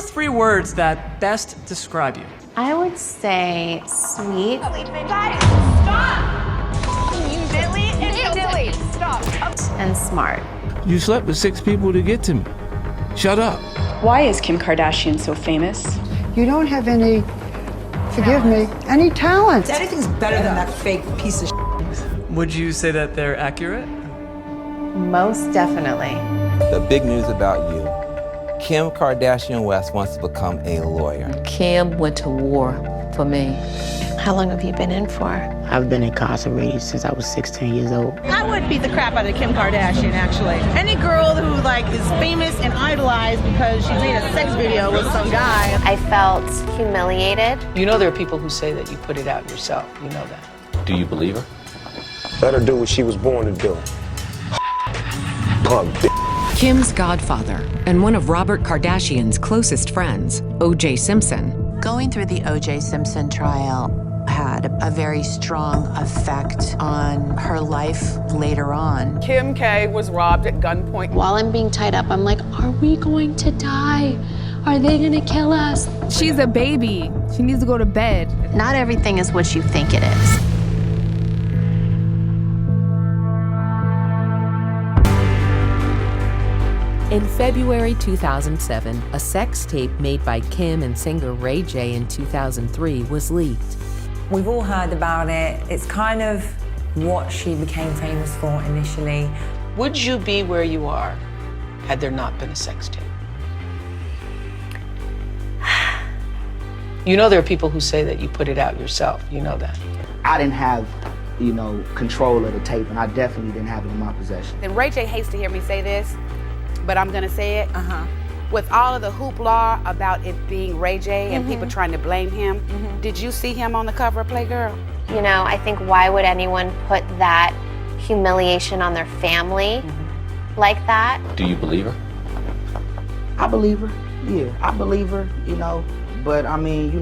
3 words that best describe you? I would say sweet. Guys, stop! Dilly, stop. And smart. You slept with 6 people to get to me. Shut up. Why is Kim Kardashian so famous? You don't have any, forgive me, any talent. Anything's better than that fake piece of shit. Would you say that they're accurate? Most definitely. The big news about you. Kim Kardashian West wants to become a lawyer. Kim went to war for me. How long have you been in for? I've been incarcerated since I was 16 years old. I would beat the crap out of Kim Kardashian, actually. Any girl who is famous and idolized because she made a sex video with some guy. I felt humiliated. You know there are people who say that you put it out yourself. You know that. Do you believe her? Let her do what she was born to do. Kim's godfather and one of Robert Kardashian's closest friends, O.J. Simpson. Going through the O.J. Simpson trial had a very strong effect on her life later on. Kim K was robbed at gunpoint. While I'm being tied up, I'm like, are we going to die? Are they gonna kill us? She's a baby. She needs to go to bed. Not everything is what you think it is. In February 2007, a sex tape made by Kim and singer Ray J in 2003 was leaked. We've all heard about it. It's kind of what she became famous for initially. Would you be where you are had there not been a sex tape? You know there are people who say that you put it out yourself. You know that. I didn't have, control of the tape, and I definitely didn't have it in my possession. And Ray J hates to hear me say this, but I'm gonna say it. With all of the hoopla about it being Ray J and people trying to blame him, did you see him on the cover of Playgirl? You know, I think why would anyone put that humiliation on their family like that? Do you believe her? I believe her. Yeah, I believe her, But I mean,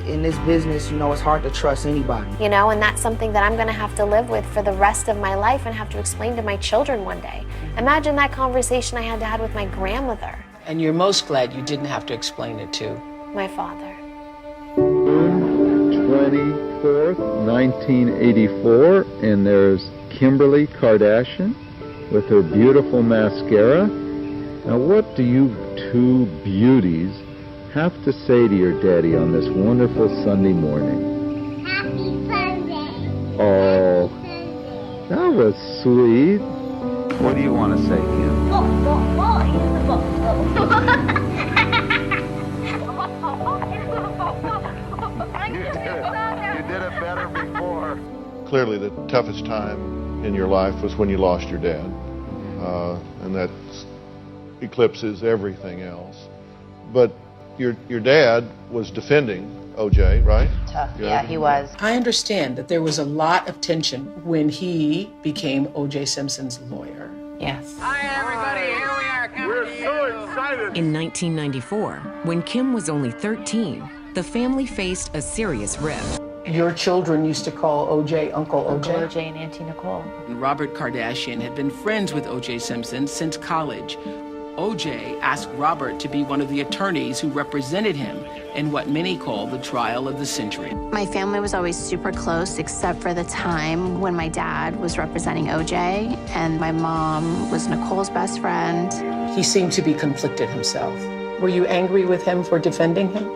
in this business, it's hard to trust anybody. And that's something that I'm gonna have to live with for the rest of my life and have to explain to my children one day. Imagine that conversation I had to have with my grandmother. And you're most glad you didn't have to explain it to my father. June 24th, 1984, and there's Kimberly Kardashian with her beautiful mascara. Now, what do you two beauties have to say to your daddy on this wonderful Sunday morning? Happy Sunday. Oh, that was sweet. What do you want to say, Kim? You did it better before. Clearly, the toughest time in your life was when you lost your dad. And that eclipses everything else. But your dad was defending O.J., right? Tough, yeah, he was. I understand that there was a lot of tension when he became O.J. Simpson's lawyer. Yes. Hi, everybody. Here we are. We're so excited. In 1994, when Kim was only 13, the family faced a serious rift. Your children used to call O.J. Uncle O.J. Uncle O.J. and Auntie Nicole. Robert Kardashian had been friends with O.J. Simpson since college. O.J. asked Robert to be one of the attorneys who represented him in what many call the trial of the century. My family was always super close, except for the time when my dad was representing O.J. and my mom was Nicole's best friend. He seemed to be conflicted himself. Were you angry with him for defending him?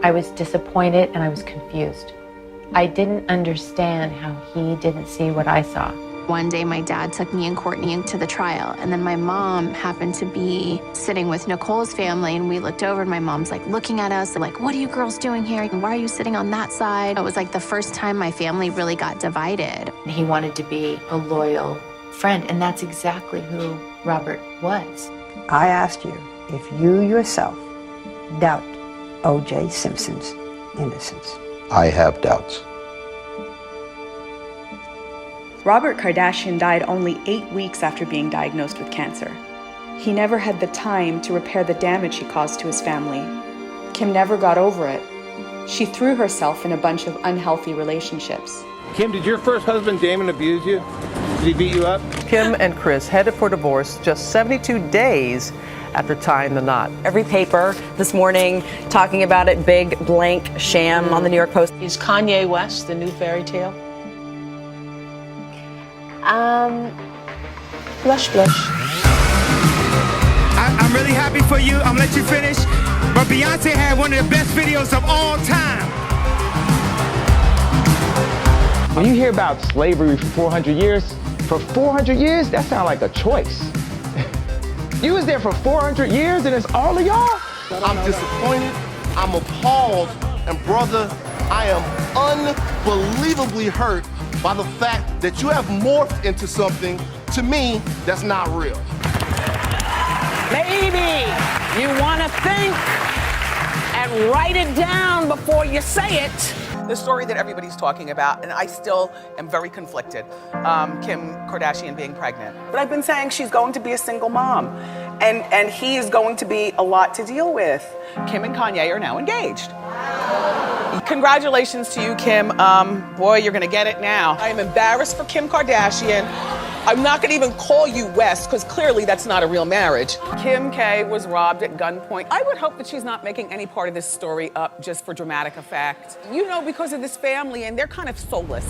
I was disappointed and I was confused. I didn't understand how he didn't see what I saw. One day my dad took me and Courtney to the trial, and then my mom happened to be sitting with Nicole's family, and we looked over and my mom's looking at us like, what are you girls doing here? And why are you sitting on that side? It was the first time my family really got divided. He wanted to be a loyal friend, and that's exactly who Robert was. I asked you if you yourself doubt O.J. Simpson's innocence. I have doubts. Robert Kardashian died only 8 weeks after being diagnosed with cancer. He never had the time to repair the damage he caused to his family. Kim never got over it. She threw herself in a bunch of unhealthy relationships. Kim, did your first husband, Damon, abuse you? Did he beat you up? Kim and Chris headed for divorce just 72 days after tying the knot. Every paper this morning talking about it, big blank sham on the New York Post. Is Kanye West the new fairy tale? Blush, blush. I'm really happy for you. I'm gonna let you finish. But Beyonce had one of the best videos of all time. When you hear about slavery for 400 years, for 400 years, that sounds like a choice. You was there for 400 years and it's all of y'all? I'm disappointed, I'm appalled, and brother, I am unbelievably hurt by the fact that you have morphed into something, to me, that's not real. Baby, you want to think and write it down before you say it. The story that everybody's talking about, and I still am very conflicted, Kim Kardashian being pregnant. But I've been saying she's going to be a single mom, and he is going to be a lot to deal with. Kim and Kanye are now engaged. Congratulations to you, Kim. Boy, you're gonna get it now. I am embarrassed for Kim Kardashian. I'm not gonna even call you West, because clearly that's not a real marriage. Kim K was robbed at gunpoint. I would hope that she's not making any part of this story up just for dramatic effect. You know, because of this family, and they're kind of soulless.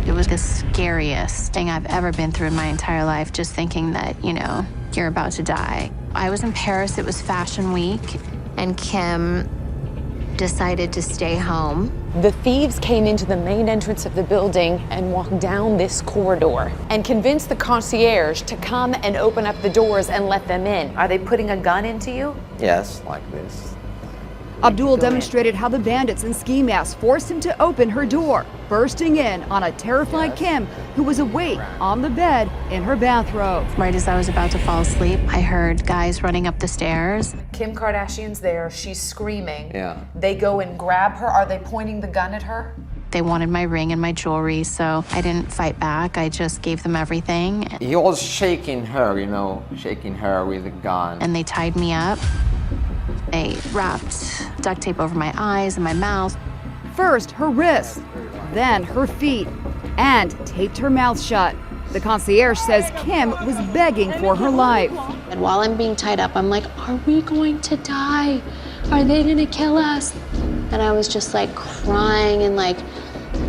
It was the scariest thing I've ever been through in my entire life, just thinking that, you know, you're about to die. I was in Paris, it was Fashion Week, and Kim decided to stay home. The thieves came into the main entrance of the building and walked down this corridor and convinced the concierge to come and open up the doors and let them in. Are they putting a gun into you? Yes, like this. Abdul demonstrated how the bandits in ski masks forced him to open her door, bursting in on a terrified Kim, who was awake on the bed in her bathrobe. Right as I was about to fall asleep, I heard guys running up the stairs. Kim Kardashian's there, she's screaming. Yeah. They go and grab her. Are they pointing the gun at her? They wanted my ring and my jewelry, so I didn't fight back. I just gave them everything. He was shaking her, you know, shaking her with a gun. And they tied me up. They wrapped duct tape over my eyes and my mouth. First her wrists, then her feet, and taped her mouth shut. The concierge says Kim was begging for her life. And while I'm being tied up, I'm like, are we going to die? Are they gonna kill us? And I was just like crying and like,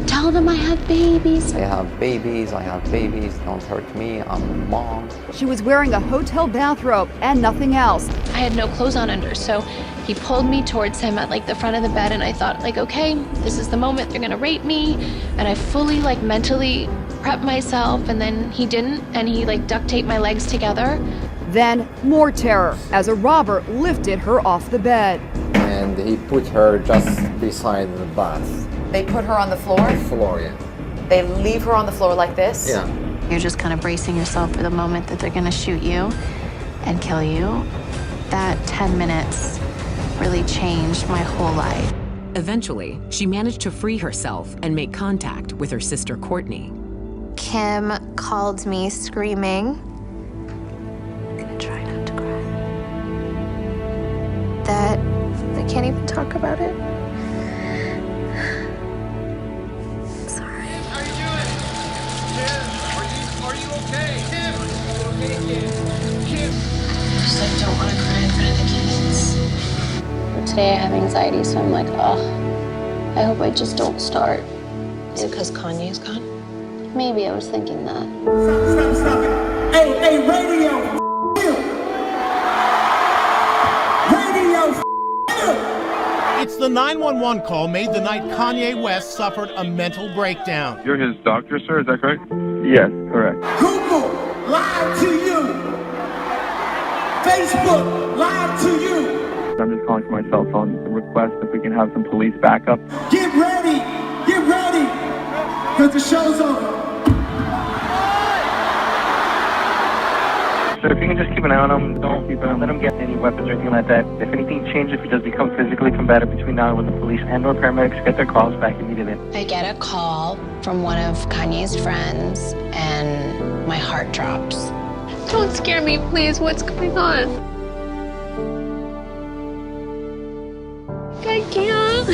tell them I have babies. I have babies, don't hurt me, I'm a mom. She was wearing a hotel bathrobe and nothing else. I had no clothes on under, so he pulled me towards him at like the front of the bed, and I thought like, okay, this is the moment they're gonna rape me. And I fully like mentally prepped myself, and then he didn't, and he like duct taped my legs together. Then more terror as a robber lifted her off the bed. And he put her just beside the bath. They put her on the floor? Floor, yeah. They leave her on the floor like this? Yeah. You're just kind of bracing yourself for the moment that they're gonna shoot you and kill you. That 10 minutes really changed my whole life. Eventually, she managed to free herself and make contact with her sister Courtney. Kim called me screaming. I'm gonna try not to cry. That I can't even talk about it. Sorry. How are you doing? Kim, are you okay? Kim, are you okay, Kim? I just like don't want to cry in front of the kids. Today I have anxiety, so I'm like, oh, I hope I just don't start. Is it because Kanye's gone? Maybe I was thinking that. Stop it. Hey, radio. It's the 911 call made the night Kanye West suffered a mental breakdown. You're his doctor, sir, is that correct? Yes, correct. Google lied to you. Facebook lied to you. I'm just calling for my cell phone to request if we can have some police backup. Get ready, because the show's over. So if you can just keep an eye on him, don't let him get any weapons or anything like that. If anything changes, if he does become physically combative between now and when the police and or paramedics get their calls back immediately. I get a call from one of Kanye's friends, and my heart drops. Don't scare me, please. What's going on? I can't.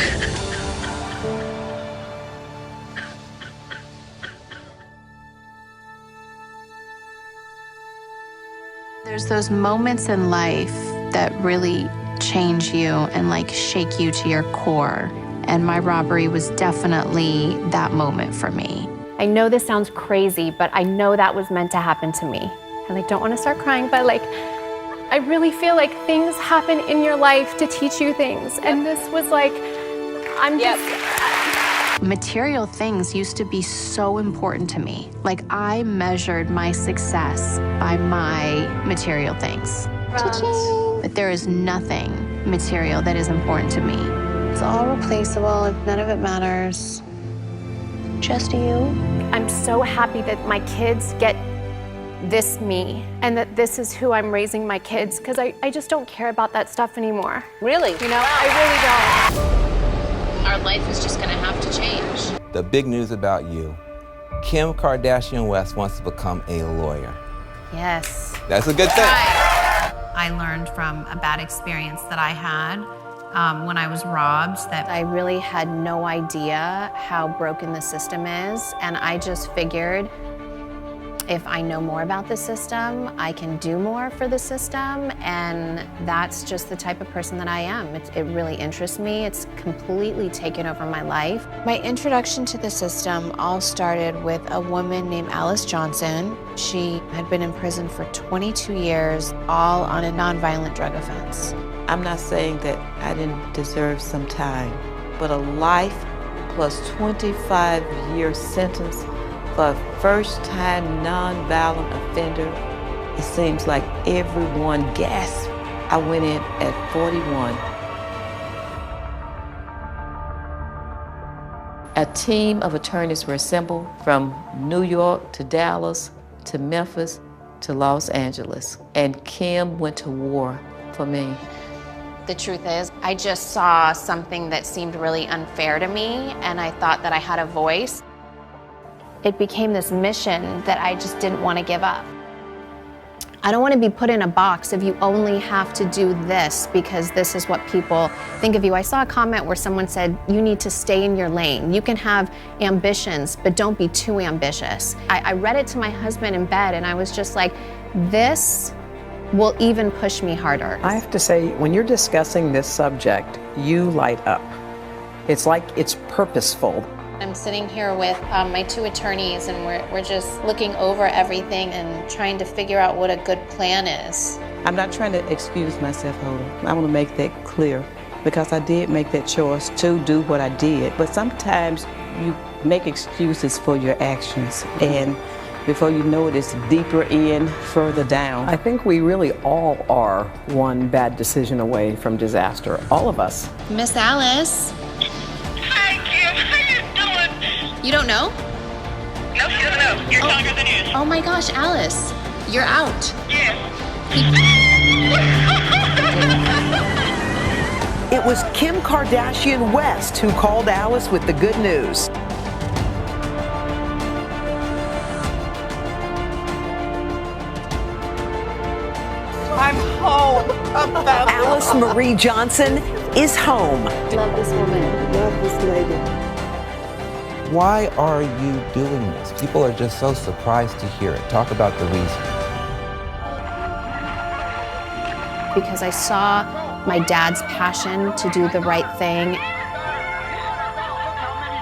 There's those moments in life that really change you and like shake you to your core. And my robbery was definitely that moment for me. I know this sounds crazy, but I know that was meant to happen to me. I like don't want to start crying, but like I really feel like things happen in your life to teach you things. And this was like, I'm just... Material things used to be so important to me. Like I measured my success by my material things. But there is nothing material that is important to me. It's all replaceable. None of it matters. Just you. I'm so happy that my kids get this me and that this is who I'm raising my kids, because I just don't care about that stuff anymore. Really? You know, I really don't. Our life is just gonna have to change. The big news about you. Kim Kardashian West wants to become a lawyer. Yes. That's a good thing. I learned from a bad experience that I had when I was robbed that I really had no idea how broken the system is. And I just figured if I know more about the system, I can do more for the system. And that's just the type of person that I am. It really interests me. It's completely taken over my life. My introduction to the system all started with a woman named Alice Johnson. She had been in prison for 22 years, all on a nonviolent drug offense. I'm not saying that I didn't deserve some time, but a life plus 25-year sentence for a first-time nonviolent offender, it seems like everyone gasped. I went in at 41. A team of attorneys were assembled from New York to Dallas to Memphis to Los Angeles, and Kim went to war for me. The truth is, I just saw something that seemed really unfair to me, and I thought that I had a voice. It became this mission that I just didn't want to give up. I don't want to be put in a box if you only have to do this because this is what people think of you. I saw a comment where someone said, you need to stay in your lane. You can have ambitions, but don't be too ambitious. I read it to my husband in bed and I was just like, this will even push me harder. I have to say, when you're discussing this subject, you light up. It's like it's purposeful. I'm sitting here with my two attorneys and we're just looking over everything and trying to figure out what a good plan is. I'm not trying to excuse myself, Hoda. I want to make that clear because I did make that choice to do what I did. But sometimes you make excuses for your actions and before you know it, it's deeper in, further down. I think we really all are one bad decision away from disaster, all of us. Miss Alice. You don't know? No, she doesn't know. You're telling her the news. Oh my gosh, Alice, you're out. Yes. It was Kim Kardashian West who called Alice with the good news. I'm home. Alice Marie Johnson is home. Love this woman. Love this lady. Why are you doing this? People are just so surprised to hear it. Talk about the reason. Because I saw my dad's passion to do the right thing.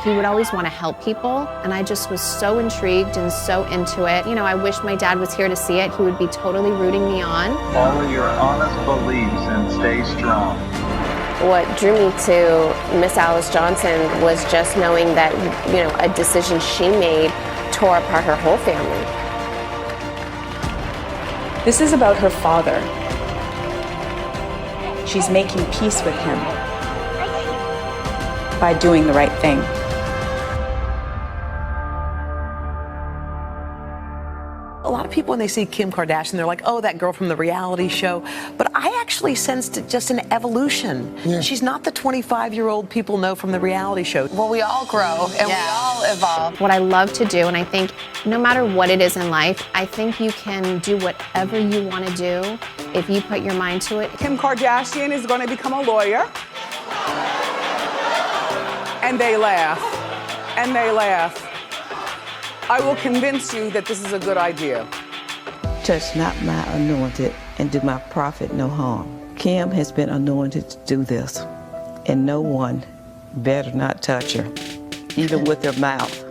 He would always want to help people, and I just was so intrigued and so into it. You know, I wish my dad was here to see it. He would be totally rooting me on. Follow your honest beliefs and stay strong. What drew me to Miss Alice Johnson was just knowing that, you know, a decision she made tore apart her whole family. This is about her father. She's making peace with him by doing the right thing. A lot of people, when they see Kim Kardashian, they're like, oh, that girl from the reality show. But I actually sensed just an evolution. Yeah. She's not the 25-year-old people know from the reality show. Well, we all grow and we all evolve. What I love to do, and I think no matter what it is in life, I think you can do whatever you want to do if you put your mind to it. Kim Kardashian is going to become a lawyer. And they laugh. And they laugh. I will convince you that this is a good idea. touch not my anointed, and do my prophet no harm. Kim has been anointed to do this, and no one better not touch her, even with their mouth.